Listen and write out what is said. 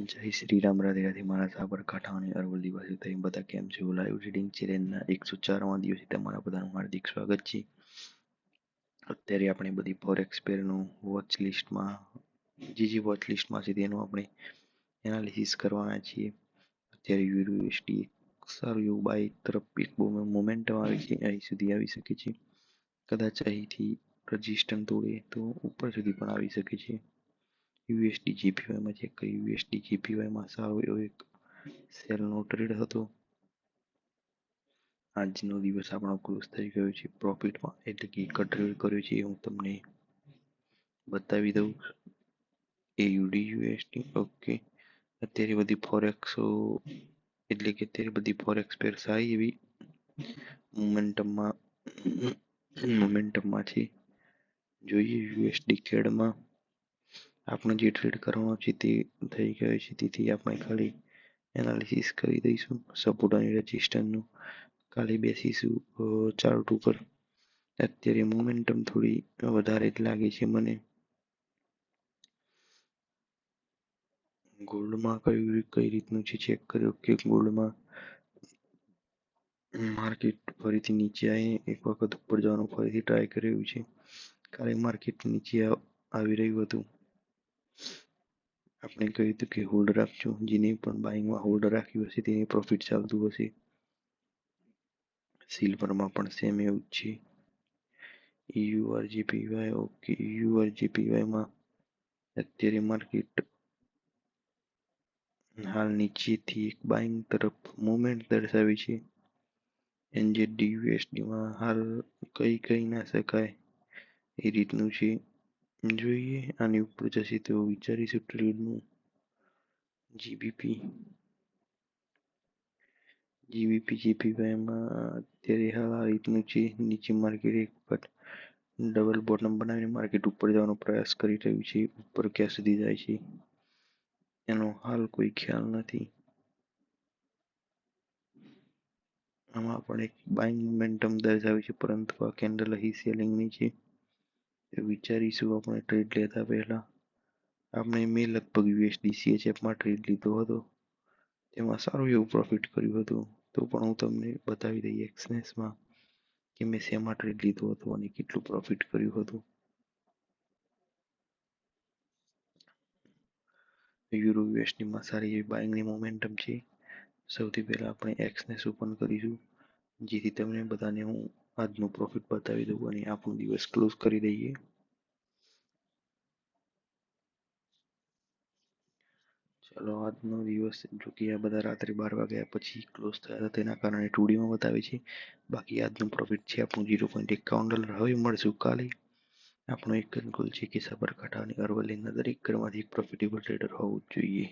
જય શ્રી રામ, રાધે રાધે મારા સાબરકાંઠા અને અરવલ્લી બાજુ તમે બધા કેમ છો? લાઈવ રીડિંગ ચેલેન્જના 104માં દિવસે તમારા બધાનું હાર્દિક સ્વાગત છે. અત્યારે આપણે બધી ફોરેક્સ પેરનું વોચ લિસ્ટમાં જે વોચ લિસ્ટમાં છે તેનું આપણે એનાલિસિસ કરવાના છીએ. અત્યારે યુએસડી સારું એવું બાય તરફ એક બહુ મોમેન્ટમ આવે છે, અહીં સુધી આવી શકે છે. કદાચ અહીંથી રજિસ્ટન્સ તોડે તો ઉપર સુધી પણ આવી શકે છે. યુએસડી જીપીવાયમાં ચેક કરી. યુએસડી જીપીવાયમાં સારો એવો એક સેલનો ટ્રેડ હતો. આજનો દિવસ આપણો ક્લોઝ થઈ ગયો છે પ્રોફિટમાં, એટલે કે એક ટ્રેડ કર્યો છે હું તમને બતાવી દઉં. એયુડી યુએસડી ઓકે. અત્યારે બધી ફોરેક્સો એટલે કે અત્યારે બધી ફોરેક્સ પેર સારી એવી મોમેન્ટમમાં છે. જોઈએ યુએસડી કેડમાં આપણે જે ટ્રેડ કરવાનો છે તે થઈ ગયો છે, તેથી આપણે ખાલી એનાલિસિસ કરી દઈશું સપોર્ટ અને રેઝિસ્ટન્સનું. કાલે બેસીશું ચાર્ટ ઉપર. અત્યારે મોમેન્ટમ થોડી વધારે જ લાગે છે મને. ગોલ્ડમાં કઈ રીતનું છે ચેક કર્યો કે ગોલ્ડમાં માર્કેટ ફરીથી નીચે આવી એક વખત ઉપર જવાનું ફરીથી ટ્રાય કરી રહ્યું છે. કાલે માર્કેટ નીચે આવી રહ્યું હતું. આપણે કહ્યું હતું કે હોલ્ડ રાખજો, જેને પણ બાઇંગમાં હોલ્ડ રાખ્યું હશે તેની પ્રોફિટ ચાલતું હશે. સિલ્વરમાં પણ સેમ એવું જ છે. યુઆરજીપીવાય ઓકે. યુઆરજીપીવાયમાં અત્યારે માર્કેટ હાલ નીચેથી એક બાઇંગ તરફ મુવમેન્ટ દર્શાવી છે. એનજેડી યુએસડીમાં હાલ કહી ના શકાય એ રીતનું છે. જોઈએ આની ઉપર જશે તો વિચારીશું ટ્રેડનું. જીબીપીવાયમાં અત્યારે હાલ આ રીતનું છે. નીચે માર્કેટ એક વખત ડબલ બોટમ બનાવીને માર્કેટ ઉપર જવાનો પ્રયાસ કરી રહ્યું છે. ઉપર ક્યાં સુધી જાય છે એનો હાલ કોઈ ખ્યાલ નથી. આમાં પણ એક બાઇંગ મોમેન્ટમ દર્શાવે છે, પરંતુ આ કેન્ડલ અહીં સેલિંગની છે. વિચારીશું આપણે ટ્રેડ લેતા પહેલા. મેં લગભગ યુએસડી CHFમાં ટ્રેડ લીધો હતો, તેમાં સારું એવું પ્રોફિટ કર્યું હતું. તો પણ હું તમને બતાવી દઈએ એક્સનેસમાં કે મેં શેમાં ટ્રેડ લીધો હતો અને કેટલું પ્રોફિટ કર્યું હતું. યુરો યુએસડીમાં સારી એવી બાઇંગની મોમેન્ટમ છે. સૌથી પહેલા આપણે એક્સનેસ ઓપન કરીશું, જેથી તમને બધાને હું આજનું પ્રોફિટ બતાવી દઉં અને આપણો દિવસ ક્લોઝ કરી દઈએ. ચલો આજનો દિવસ જો કે આ બધા રાત્રે 12 વાગ્યા પછી ક્લોઝ થયા હતા, તેના કારણે ટુડીમાં બતાવે છે. બાકી આજનું પ્રોફિટ છે આપણું $0.51. હવે મળશું કાલે. આપણો એક જ ગોલ છે કે સાબરકાંઠા અને અરવલ્લીના દરેક ઘરમાંથી એક પ્રોફિટેબલ ટ્રેડર હોવું જ જોઈએ.